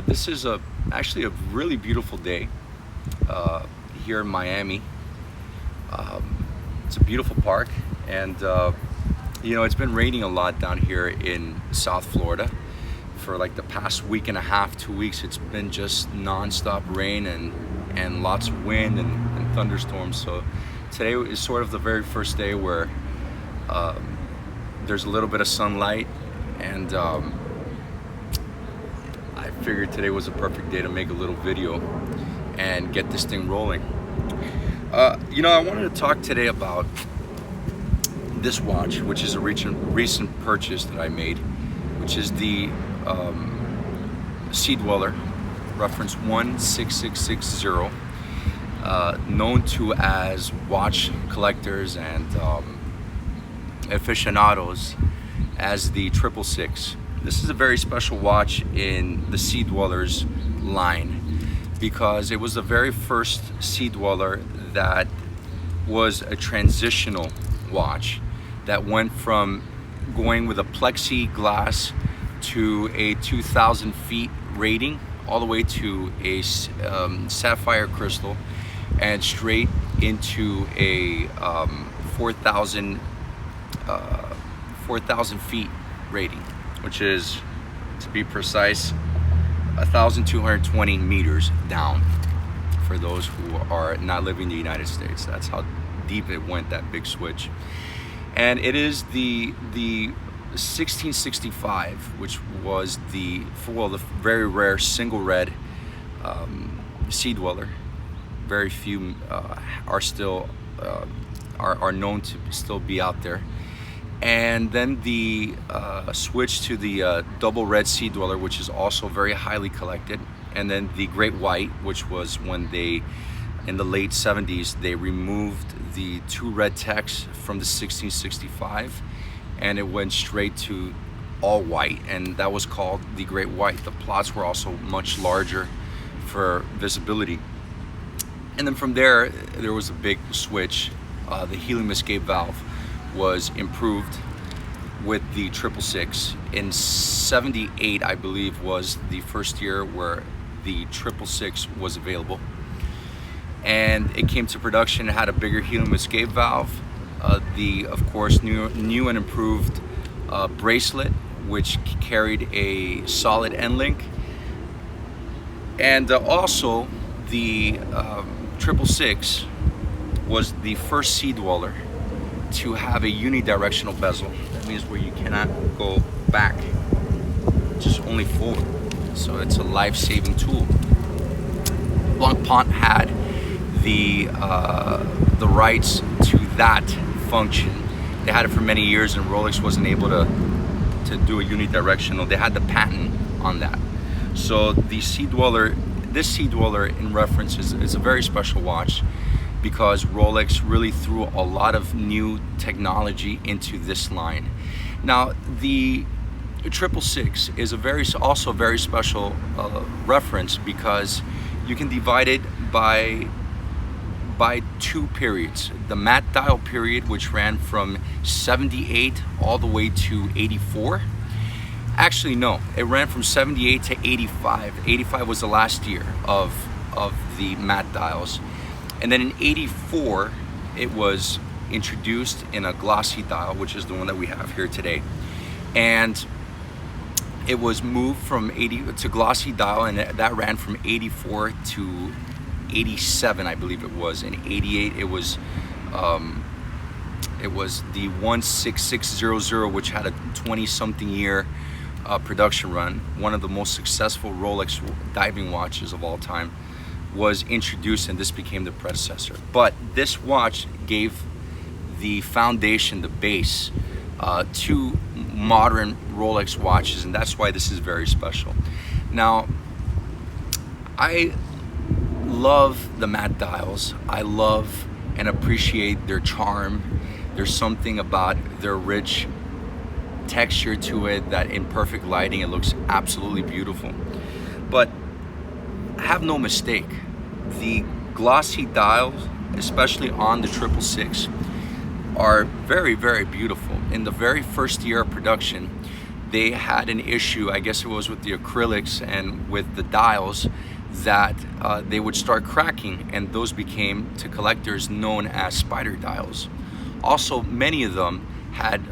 This is actually a really beautiful day here in Miami. It's a beautiful park, and it's been raining a lot down here in South Florida for like the past week and a half, 2 weeks. It's been just non-stop rain and lots of wind and thunderstorms. So today is sort of the very first day where there's a little bit of sunlight, and I figured today was a perfect day to make a little video and get this thing rolling. I wanted to talk today about this watch, which is a recent purchase that I made, which is the Sea-Dweller, reference 16660, known to as watch collectors and aficionados as the 666. This is a very special watch in the Sea-Dwellers line because it was the very first Sea-Dweller that was a transitional watch that went from going with a plexiglass to a 2,000 feet rating all the way to a sapphire crystal and straight into a 4,000 feet rating, which is, to be precise, 1,220 meters down for those who are not living in the United States. That's how deep it went, that big switch. And it is the 1665, which was the very rare single red Sea-Dweller. Very few are still are known to still be out there. And then the switch to the double red Sea-Dweller, which is also very highly collected. And then the great white, which was when they, in the late 70s, they removed the two red techs from the 1665 and it went straight to all white, and that was called the great white. The plots were also much larger for visibility. And then from there was a big switch. The helium escape valve was improved with the 666. In 78, I believe, was the first year where the 666 was available, and it came to production. It had a bigger helium escape valve, of course, new and improved bracelet, which carried a solid end link, and also the 666 was the first Sea-Dweller to have a unidirectional bezel. That means where you cannot go back, just only forward. So it's a life-saving tool. Blancpain had the rights to that function. They had it for many years, and Rolex wasn't able to do a unidirectional. They had the patent on that. So the Sea-Dweller, this Sea-Dweller in reference is a very special watch because Rolex really threw a lot of new technology into this line. Now the 666 is also a very special reference because you can divide it by two periods. The matte dial period, which ran from 78 all the way to 84. Actually, no, it ran from 78 to 85. 85 was the last year of the matte dials. And then in 84, it was introduced in a glossy dial, which is the one that we have here today. And it was moved from 80 to glossy dial, and that ran from 84 to 87, I believe it was. In 88, it was the 16600, which had a 20-something year production run. One of the most successful Rolex diving watches of all time was introduced, and this became the predecessor. But this watch gave the foundation, the base, to modern Rolex watches, and that's why this is very special. Now, I love the matte dials. I love and appreciate their charm. There's something about their rich texture to it that in perfect lighting it looks absolutely beautiful. But have no mistake, the glossy dials, especially on the 666, are very, very beautiful. In the very first year of production, they had an issue, I guess it was with the acrylics and with the dials, that they would start cracking, and those became to collectors known as spider dials. Also, many of them had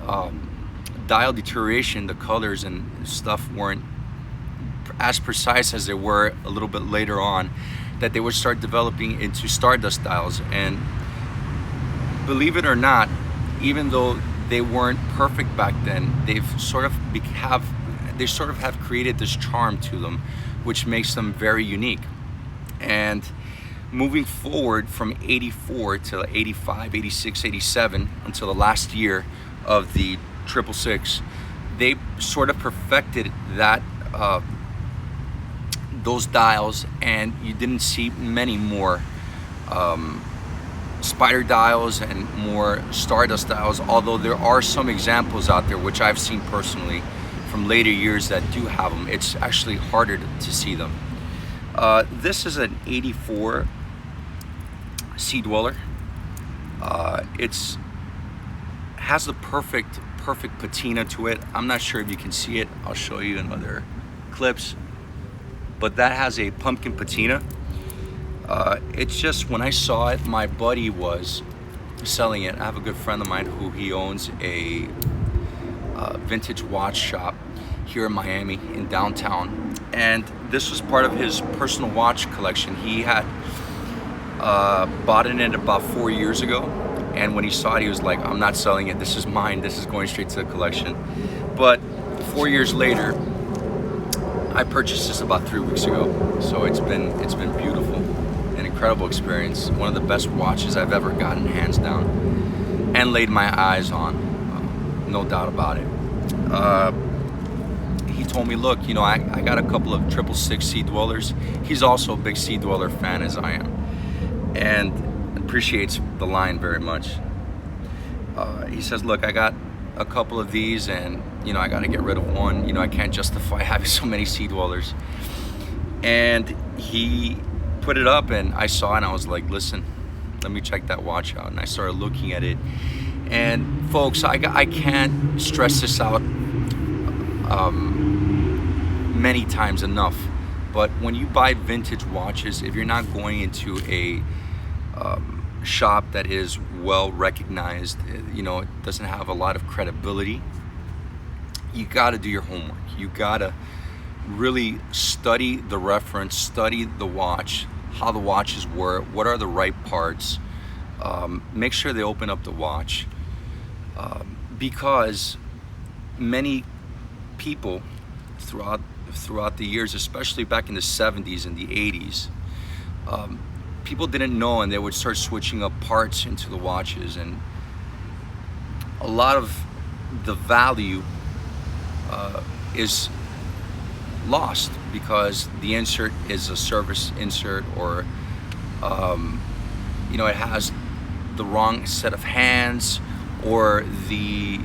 dial deterioration. The colors and stuff weren't as precise as they were a little bit later on, that they would start developing into stardust dials. And believe it or not, even though they weren't perfect back then, they've sort of have created this charm to them, which makes them very unique. And moving forward from 84 to 85, 86, 87, until the last year of the 666, they sort of perfected that those dials, and you didn't see many more spider dials and more stardust dials, although there are some examples out there which I've seen personally from later years that do have them. It's actually harder to see them. This is an 84 Sea-Dweller. It's has the perfect patina to it. I'm not sure if you can see it. I'll show you in other clips, but that has a pumpkin patina. It's just, when I saw it, my buddy was selling it. I have a good friend of mine who he owns a vintage watch shop here in Miami, in downtown, and this was part of his personal watch collection. He had bought it about 4 years ago, and when he saw it, he was like, I'm not selling it, this is mine, this is going straight to the collection. But 4 years later, I purchased this about 3 weeks ago, so it's been beautiful, an incredible experience, one of the best watches I've ever gotten, hands down, and laid my eyes on, no doubt about it. He told me, look, you know, I got a couple of 666 Sea-Dwellers. He's also a big Sea-Dweller fan, as I am, and appreciates the line very much. He says, look, I got a couple of these, and you know, I got to get rid of one. You know, I can't justify having so many Sea-Dwellers. And he put it up, and I saw it, and I was like, listen, let me check that watch out. And I started looking at it, and folks, I can't stress this out many times enough, but when you buy vintage watches, if you're not going into a shop that is well recognized, you know, it doesn't have a lot of credibility, you got to do your homework. You got to really study the reference, study the watch, how the watches work, what are the right parts. Make sure they open up the watch, because many people throughout the years, especially back in the 70s and the 80s, people didn't know, and they would start switching up parts into the watches, and a lot of the value is lost because the insert is a service insert, or you know, it has the wrong set of hands, or the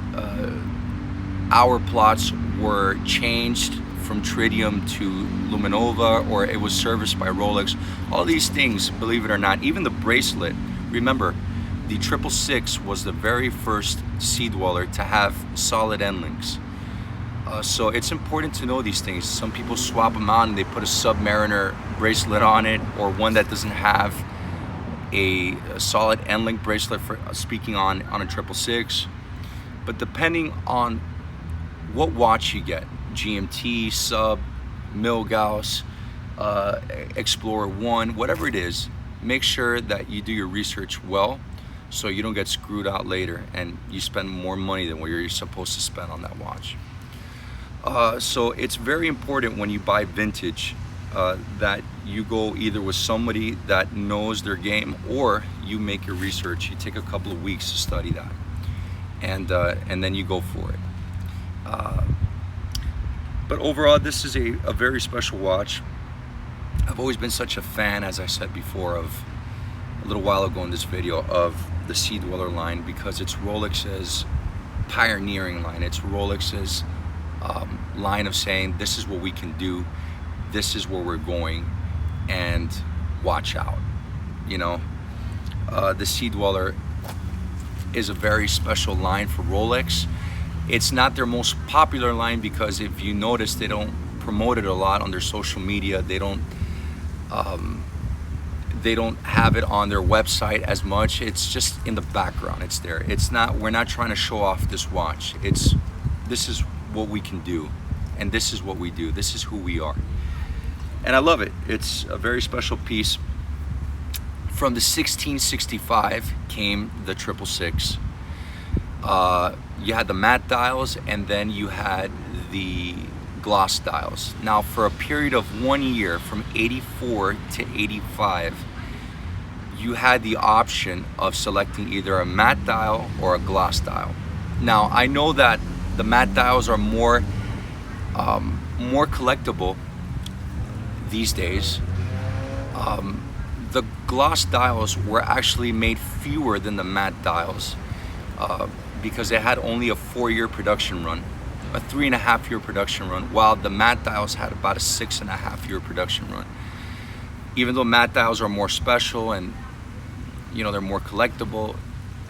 hour plots were changed from tritium to luminova, or it was serviced by Rolex. All these things, believe it or not, even the bracelet. Remember, the 666 was the very first Sea-Dweller to have solid end links. So it's important to know these things. Some people swap them out and they put a Submariner bracelet on it, or one that doesn't have a solid end link bracelet, for speaking on a 666. But depending on what watch you get, GMT, Sub, Milgauss, Explorer 1, whatever it is, make sure that you do your research well, so you don't get screwed out later and you spend more money than what you're supposed to spend on that watch. So it's very important when you buy vintage that you go either with somebody that knows their game, or you make your research. You take a couple of weeks to study that, and then you go for it. But overall, this is a very special watch. I've always been such a fan, as I said before, of a little while ago in this video, of the Sea-Dweller line, because it's Rolex's pioneering line. It's Rolex's line of saying, this is what we can do, this is where we're going, and watch out. You know, the Sea-Dweller is a very special line for Rolex. It's not their most popular line because if you notice, they don't promote it a lot on their social media. They don't have it on their website as much. It's just in the background. It's there. It's not. We're not trying to show off this watch. This is what we can do, and this is what we do. This is who we are, and I love it. It's a very special piece. From the 1665 came the 666. You had the matte dials, and then you had the gloss dials. Now, for a period of 1 year, from 84 to 85, you had the option of selecting either a matte dial or a gloss dial. Now, I know that the matte dials are more collectible these days. The gloss dials were actually made fewer than the matte dials because they had only a 4-year production run, a 3.5-year production run, while the matte dials had about a 6.5-year production run. Even though matte dials are more special and they're more collectible,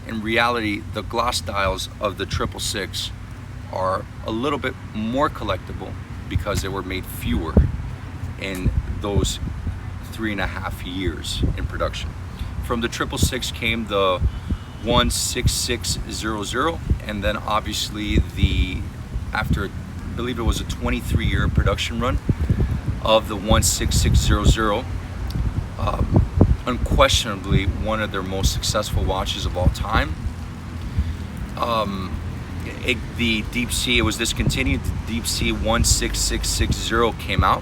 in reality the gloss dials of the 666 are a little bit more collectible because they were made fewer in those 3.5 years in production. From the 666 came the 16600, and then obviously after, I believe it was a 23-year production run of the 16600, unquestionably one of their most successful watches of all time. The Deep Sea, it was discontinued. The Deep Sea 16660 came out.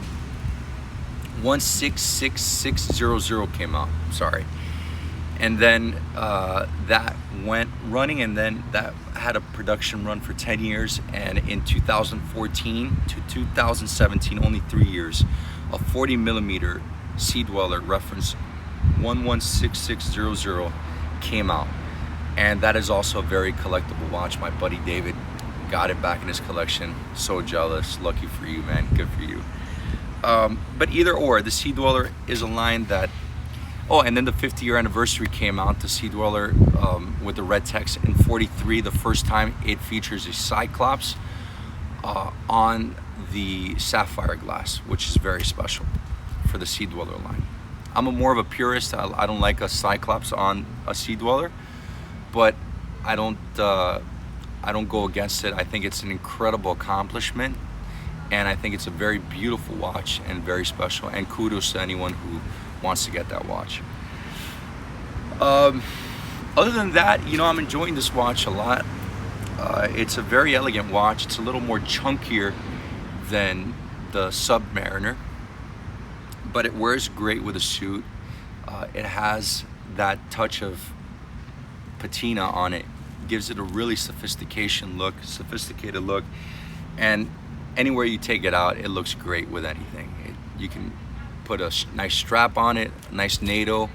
16600 came out, sorry. And then that went running, and then that had a production run for 10 years. And in 2014 to 2017, only 3 years, a 40mm Sea-Dweller reference 116600 came out. And that is also a very collectible watch. My buddy David got it back in his collection. So jealous. Lucky for you, man. Good for you. But either or, the Sea-Dweller is a line that, oh, and then the 50-year anniversary came out, the Sea-Dweller with the red text in 43, the first time it features a Cyclops on the sapphire glass, which is very special for the Sea-Dweller line. I'm more of a purist. I don't like a Cyclops on a Sea-Dweller, but I don't go against it. I think it's an incredible accomplishment, and I think it's a very beautiful watch and very special, and kudos to anyone who wants to get that watch. Other than that, I'm enjoying this watch a lot. It's a very elegant watch. It's a little more chunkier than the Submariner, but it wears great with a suit. It has that touch of patina on it. Gives it a really sophisticated look, and anywhere you take it out, it looks great with anything. You can put a nice strap on it, a nice NATO,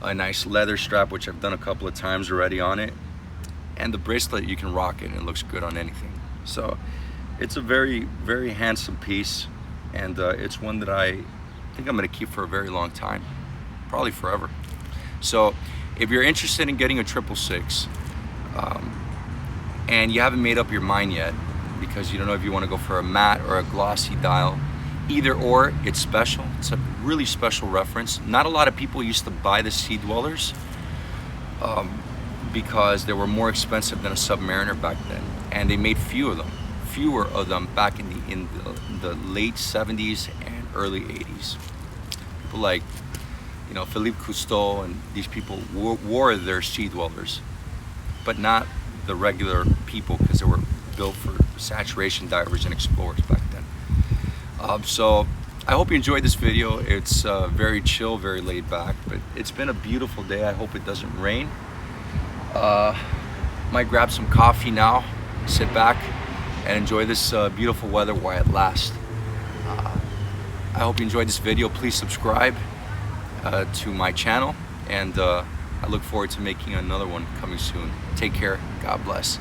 a nice leather strap, which I've done a couple of times already on it, and the bracelet, you can rock it and it looks good on anything. So it's a very, very handsome piece, and it's one that I think I'm going to keep for a very long time, probably forever. So if you're interested in getting a 666 and you haven't made up your mind yet because you don't know if you want to go for a matte or a glossy dial, either or, it's special. It's a really special reference. Not a lot of people used to buy the Sea-Dwellers because they were more expensive than a Submariner back then, and they made fewer of them back in the late 70s and early 80s. People like Philippe Cousteau and these people wore their Sea-Dwellers, but not the regular people, because they were built for saturation divers and explorers back then. So I hope you enjoyed this video. It's very chill, very laid back, but it's been a beautiful day. I hope it doesn't rain. Might grab some coffee now, sit back and enjoy this beautiful weather while it lasts. I hope you enjoyed this video. Please subscribe to my channel, and I look forward to making another one coming soon. Take care. God bless.